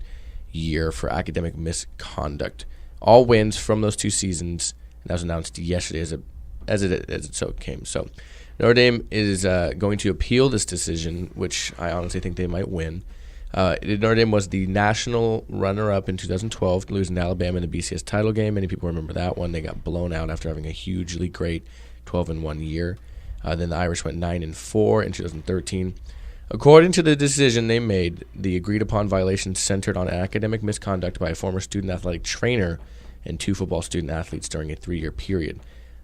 year for academic misconduct. All wins from those two seasons, and that was announced yesterday as it so came. So Notre Dame is going to appeal this decision, which I honestly think they might win. Notre Dame was the national runner-up in 2012, losing to Alabama in the BCS title game. Many people remember that one. They got blown out after having a hugely great 12-1 year. Then the Irish went 9-4 in 2013. According to the decision they made, the agreed-upon violations centered on academic misconduct by a former student athletic trainer and 2 football student athletes during a 3-year period.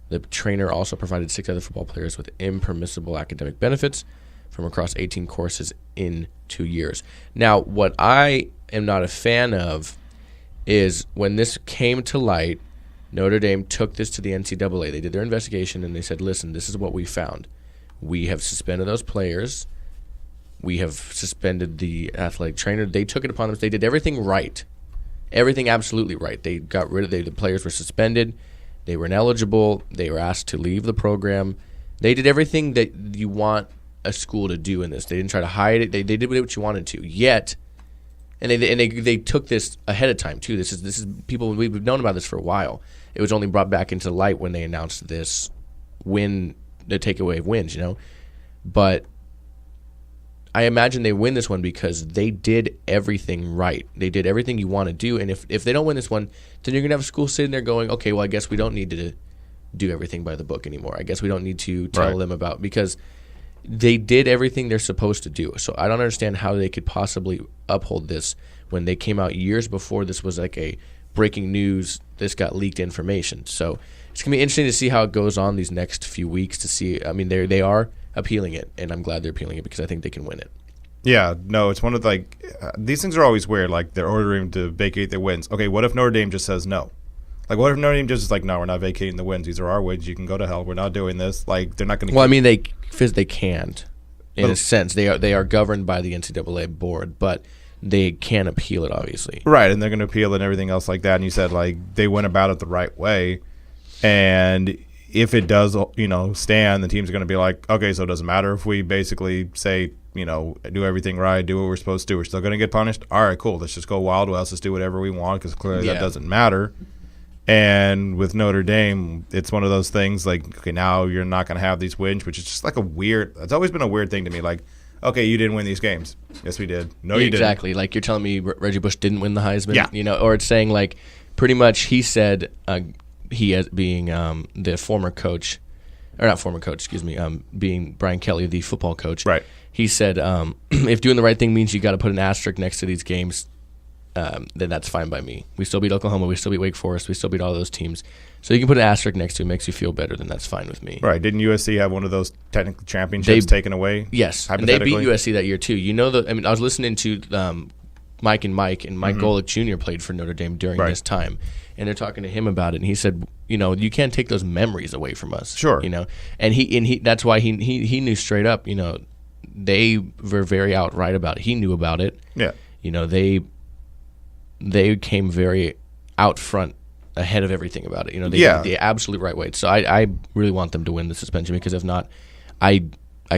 The trainer also provided 6 other football players with impermissible academic benefits from across 18 courses in 2 years. Now, what I am not a fan of is when this came to light, Notre Dame took this to the NCAA. They did their investigation, and they said, listen, this is what we found. We have suspended those players. We have suspended the athletic trainer. They took it upon them. They did everything right. Everything absolutely right. They got rid of the players were suspended. They were ineligible. They were asked to leave the program. They did everything that you want a school to do in this. They didn't try to hide it. They did what you wanted to. Yet, and they took this ahead of time too. This is people, we've known about this for a while. It was only brought back into light when they announced this the takeaway of wins, But I imagine they win this one because they did everything right. They did everything you want to do. And if they don't win this one, then you're going to have a school sitting there going, okay, well, I guess we don't need to do everything by the book anymore. I guess we don't need to tell them about, because they did everything they're supposed to do. So I don't understand how they could possibly uphold this when they came out years before this was like a breaking news, this got leaked information. So it's going to be interesting to see how it goes on these next few weeks to see. I mean, they are appealing it, and I'm glad they're appealing it because I think they can win it. Yeah, no, it's one of these things are always weird. Like they're ordering to vacate their wins. Okay, what if Notre Dame just says no? Like, what if Notre Dame just is like, no, we're not vacating the wins. These are our wins. You can go to hell. We're not doing this. Like, they're not going to. Well, I mean, they can't in a sense. They are governed by the NCAA board, but they can appeal it, obviously. Right, and they're going to appeal and everything else like that. And you said like they went about it the right way. And if it does, stand, the teams are going to be like, okay, so it doesn't matter if we basically say, do everything right, do what we're supposed to do. We're still going to get punished. All right, cool. Let's just go Wild West. Let's do whatever we want because clearly that doesn't matter. And with Notre Dame, it's one of those things like, okay, now you're not going to have these wins, which is just like it's always been a weird thing to me. Like, okay, you didn't win these games. Yes, we did. No, you didn't. Exactly. Like you're telling me Reggie Bush didn't win the Heisman, or it's saying like pretty much he said he as being the former coach, or not former coach, excuse me, being Brian Kelly, the football coach. Right. He said if doing the right thing means you got to put an asterisk next to these games, then that's fine by me. We still beat Oklahoma. We still beat Wake Forest. We still beat all those teams. So you can put an asterisk next to it, makes you feel better, then that's fine with me. Right. Didn't USC have one of those technical championships taken away? Yes. And they beat USC that year, too. I was listening to Mike, and Mike Golick Jr. played for Notre Dame during this time. And they're talking to him about it, and he said, you can't take those memories away from us. Sure. And he that's why he knew straight up, they were very outright about it. He knew about it. Yeah. They came very out front ahead of everything about it. They did the absolute right way. So I really want them to win the suspension because if not, I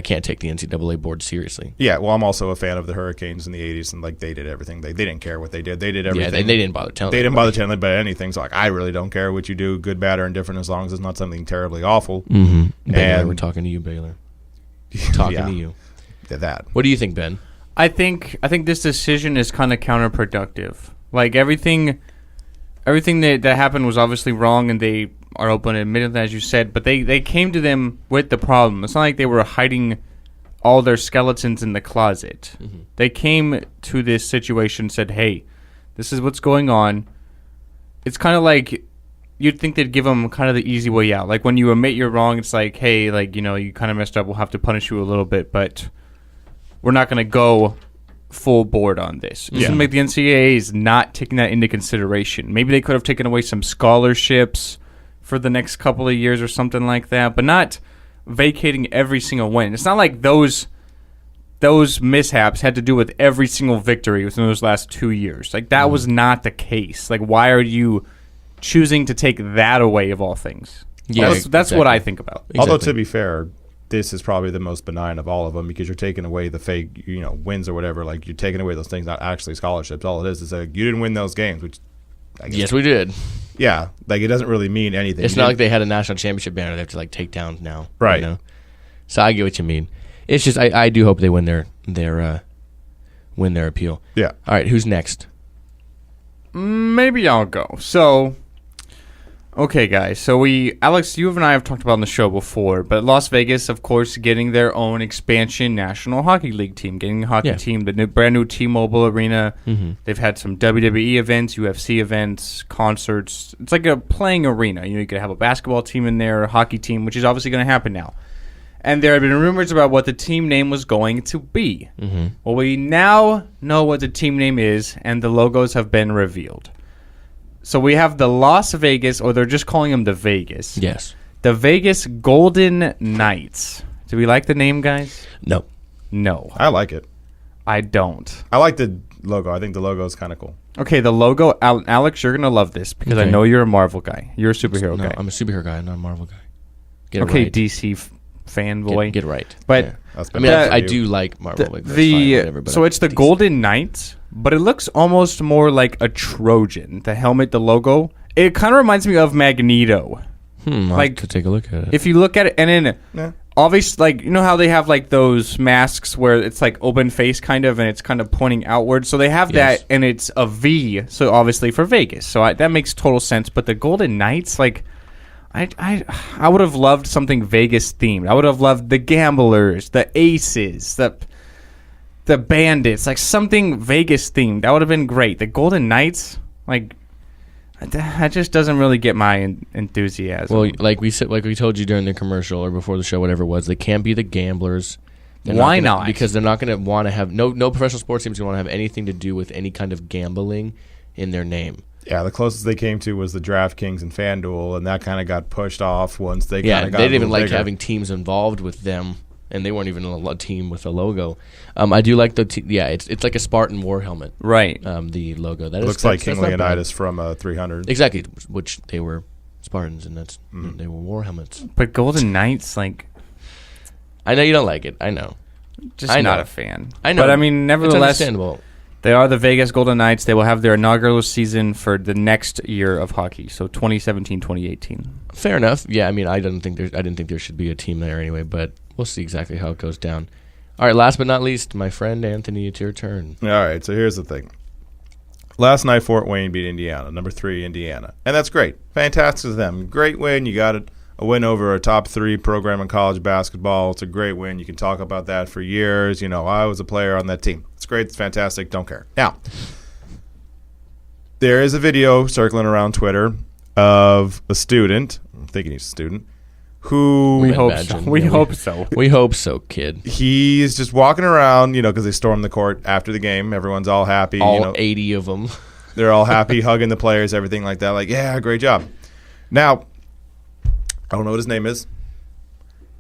can't take the NCAA board seriously. Yeah, well, I'm also a fan of the Hurricanes in the 80s, and they did everything. They didn't care what they did. They did everything. Yeah, they didn't bother telling. They didn't bother telling about anything. So I really don't care what you do, good, bad, or indifferent, as long as it's not something terribly awful. Mm-hmm. Baylor, we're talking to you, Baylor. Talking to you. That. What do you think, Ben? I think this decision is kind of counterproductive. Like everything that happened was obviously wrong, and they are open to admitting that, as you said. But they came to them with the problem. It's not like they were hiding all their skeletons in the closet. Mm-hmm. They came to this situation and said, "Hey, this is what's going on." It's kind of like you'd think they'd give them kind of the easy way out. Like when you admit you're wrong, it's like, "Hey, you kind of messed up. We'll have to punish you a little bit, but we're not going to go full board on this." It seems like the NCAA is not taking that into consideration. Maybe they could have taken away some scholarships for the next couple of years or something like that, but not vacating every single win. It's not like those mishaps had to do with every single victory within those last 2 years. Like that was not the case. Like why are you choosing to take that away of all things? Yeah, that's what I think about. Exactly. Although to be fair, this is probably the most benign of all of them because you're taking away the fake, wins or whatever. Like you're taking away those things, not actually scholarships. All it is like you didn't win those games, which I guess, yes, we did. Yeah, like it doesn't really mean anything. It's not like they had a national championship banner they have to take down now, right? So I get what you mean. It's just I do hope they win their appeal. Yeah. All right, who's next? Maybe I'll go. So. Okay, guys. So Alex, you and I have talked about on the show before, but Las Vegas, of course, getting their own expansion National Hockey League team, getting a hockey team, the brand new T-Mobile Arena. Mm-hmm. They've had some WWE events, UFC events, concerts. It's like a playing arena. You could have a basketball team in there, a hockey team, which is obviously going to happen now. And there have been rumors about what the team name was going to be. Mm-hmm. Well, we now know what the team name is, and the logos have been revealed. So we have the Las Vegas, or they're just calling them the Vegas. Yes. The Vegas Golden Knights. Do we like the name, guys? No. No. I like it. I don't. I like the logo. I think the logo is kind of cool. Okay, the logo. Alex, you're going to love this because I know you're a Marvel guy. You're a superhero guy. I'm a superhero guy, not a Marvel guy. Get it right. DC fanboy. Get it right. But I do like Marvel. So it's the DC. Golden Knights. But it looks almost more like a Trojan. The helmet, the logo. It kind of reminds me of Magneto. I'll have to take a look at it. If you look at it, and then obviously, how they have those masks where it's open face kind of, and it's kind of pointing outward. So they have that, and it's a V. So obviously for Vegas. So that makes total sense. But the Golden Knights, I would have loved something Vegas themed. I would have loved the Gamblers, the Aces, the Bandits, something Vegas themed. That would have been great. The Golden Knights, that just doesn't really get my enthusiasm. Well, like we told you during the commercial or before the show, whatever it was, they can't be the Gamblers. Why not? Because they're not going to want to have no professional sports teams going to want to have anything to do with any kind of gambling in their name. Yeah, the closest they came to was the DraftKings and FanDuel, and that kind of got pushed off once they kind of got. They didn't even like bigger. having teams involved with them. And they weren't even a team with a logo. I do like it's like a Spartan war helmet. Right. The logo. Looks like King Leonidas from 300. Exactly, which they were Spartans, and they were war helmets. But Golden Knights, like, I know you don't like it. I know. just I know. not a fan. I know. But I mean, It's nevertheless, understandable. they are the Vegas Golden Knights. They will have their inaugural season for the next year of hockey, so 2017-2018. Fair enough. Yeah, I mean, I didn't think there should be a team there anyway, but we'll see exactly how it goes down. All right, last but not least, my friend Anthony, it's your turn. All right, so here's the thing. Last night, Fort Wayne beat Indiana, number 3 Indiana. And that's great. Fantastic to them. Great win. You got a win over a top 3 program in college basketball. It's a great win. You can talk about that for years. You know, I was a player on that team. It's great. It's fantastic. Don't care. Now, there is a video circling around Twitter of a student, I'm thinking he's a student, who We hope so. imagine. We Yeah, hope so. We hope so, kid. he's just walking around, you know, because they stormed the court after the game. Everyone's all happy. All you know, 80 of them. they're all happy, hugging the players, everything like that. Like, yeah, great job. Now, I don't know what his name is.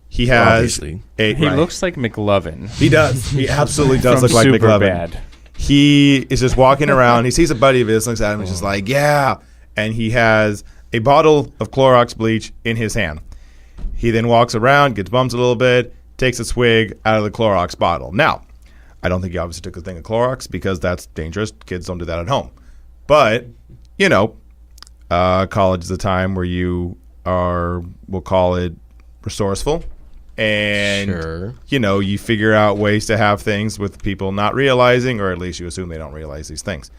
He has Obviously. He looks like McLovin. He does. He absolutely does from look like McLovin. Superbad. He is just walking around. He sees a buddy of his, looks at him, and is just like, yeah. And he has a bottle of Clorox bleach in his hand. He then walks around, gets bumped a little bit, takes a swig out of the Clorox bottle. Now, I don't think he obviously took a thing of Clorox because that's dangerous. Kids don't do that at home. But, you know, college is a time where you are, we'll call it, resourceful. And, Sure. you know, you figure out ways to have things with people not realizing, or at least you assume they don't realize these things.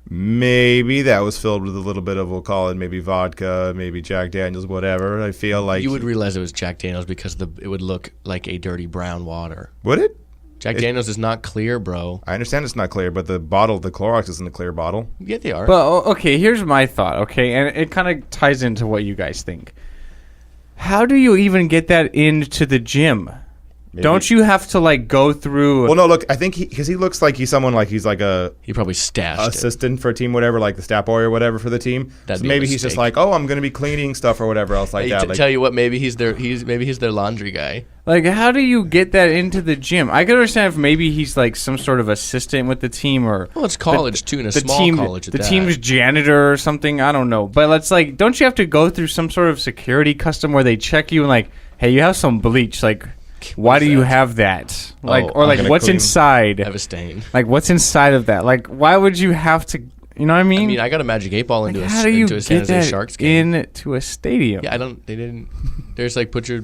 Maybe that was filled with a little bit of, we'll call it maybe vodka, maybe Jack Daniels, whatever. I feel like You would realize it was Jack Daniels because it would look like a dirty brown water. Would it? Jack Daniels is not clear, bro. I understand it's not clear, but the bottle, the Clorox isn't a clear bottle. Yeah, they are. But okay, here's my thought. Okay, and it kind of ties into what you guys think. How do you even get that into the gym? Maybe. Don't you have to like go through? Well, no, look, I think because he looks like he's someone like he's like a He probably stashed it. assistant for a team, whatever, like the stat boy or whatever for the team. That'd So be a maybe he's just mistake. like, oh, I'm going to be cleaning stuff or whatever else like Hey, that. Like, tell you what, maybe he's their laundry guy. Like, how do you get that into the gym? I can understand if maybe he's like some sort of assistant with the team, or Well, it's college too, and a small college at the that. team's janitor or something. I don't know, but let's like, don't you have to go through some sort of security custom where they check you and like, hey, you have some bleach, like. Why is do you that? have that? Like, Oh, or I'm like, gonna what's clean- inside? have a stain. Like, what's inside of that? Like, why would you have to? You know what I mean? I mean, I got a Magic 8 Ball into How do you into a San get Jose that Sharks game. into a stadium? Yeah, they didn't. There's like put your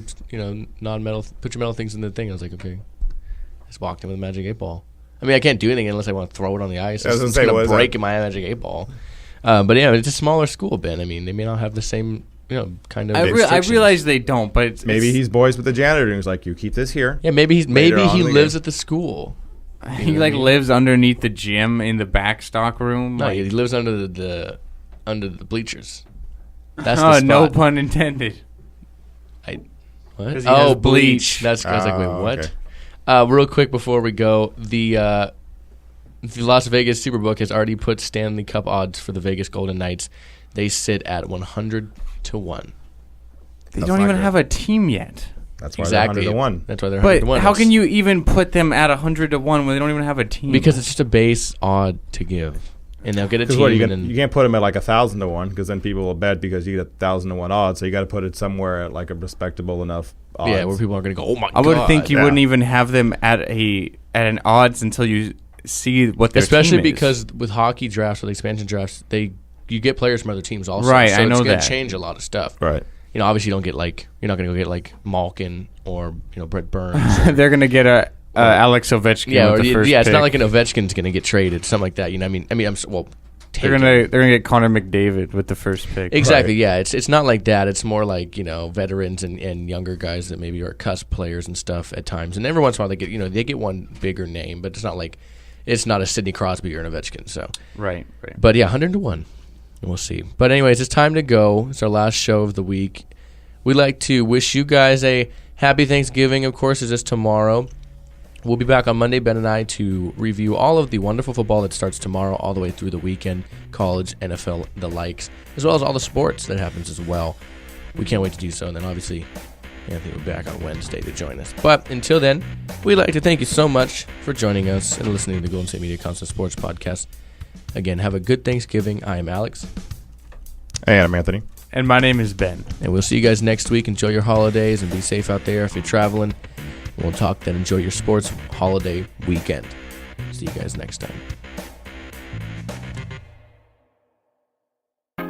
non-metal, put your metal things in the thing. I was like, okay, just walked in with a Magic 8 Ball. I mean, I can't do anything unless I want to throw it on the ice. I was It's gonna say, gonna what is break that? in my Magic 8 Ball. But yeah, it's a smaller school, Ben. I mean, they may not have the same, kind of. I restrictions. realize they don't, but maybe he's boys with the janitor and he's like, you keep this here. Yeah, maybe he Later on in the lives game. at the school. he like lives underneath the gym in the back stock room. No, like, he lives under the bleachers. That's oh, the spot. no pun intended. What? 'Cause he has Oh, bleach. bleach. That's I was like, wait, Oh, what? okay. Real quick before we go, the Las Vegas Superbook has already put Stanley Cup odds for the Vegas Golden Knights. They sit at 100-1. They That's don't not even good. have a team yet. That's why Exactly. they're 100-1. That's why they're But 100-1. how can you even put them at 100-1 when they don't even have a team? Because it's just a base odd to give, and they'll get a Because team. what, you, and can, then you can't put them at like 1,000-1 because then people will bet because you get 1,000-1 odds. So you got to put it somewhere at like a respectable enough odds. yeah, where people are going to go, oh my god. I would think you yeah. wouldn't even have them at an odds until you see what their especially team is. because with hockey drafts or the expansion drafts, you get players from other teams also. Right, so I know it's gonna that. change a lot of stuff. Right. Obviously you don't get you're not going to go get like Malkin or Brett Burns. they're gonna get a Alex Ovechkin Yeah, with or, the first it's pick. not like an Ovechkin's going to get traded, something like that. I mean, They're gonna get Connor McDavid with the first pick. exactly. Right. Yeah, it's not like that. It's more like veterans and younger guys that maybe are cusp players and stuff at times. And every once in a while they get one bigger name, but it's not like it's not a Sidney Crosby or an Ovechkin. So, Right. but yeah, 100-1, and we'll see. But anyways, it's time to go. It's our last show of the week. We'd like to wish you guys a happy Thanksgiving. Of course, it's just tomorrow. We'll be back on Monday, Ben and I, to review all of the wonderful football that starts tomorrow all the way through the weekend, college, NFL, the likes, as well as all the sports that happens as well. We can't wait to do so. And then obviously, Anthony will be back on Wednesday to join us. But until then, we'd like to thank you so much for joining us and listening to the Golden State Media Constant Sports Podcast. Again, have a good Thanksgiving. I am Alex. Hey, I'm Anthony. And my name is Ben. And we'll see you guys next week. Enjoy your holidays and be safe out there if you're traveling. We'll talk then. Enjoy your sports holiday weekend. See you guys next time.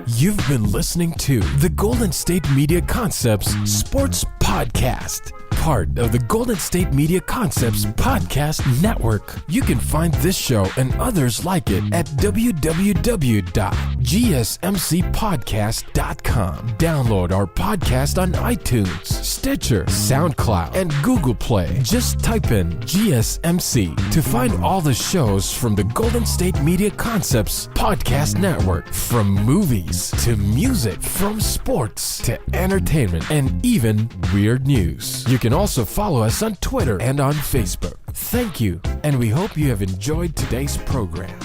You've been listening to the Golden State Media Concepts Sports Podcast, part of the Golden State Media Concepts Podcast Network. You can find this show and others like it at www.gsmcpodcast.com. Download our podcast on iTunes, Stitcher, SoundCloud, and Google Play. Just type in GSMC to find all the shows from the Golden State Media Concepts Podcast Network, from movies to music, from sports to entertainment, and even weird news. You can also follow us on Twitter and on Facebook. Thank you, and we hope you have enjoyed today's program.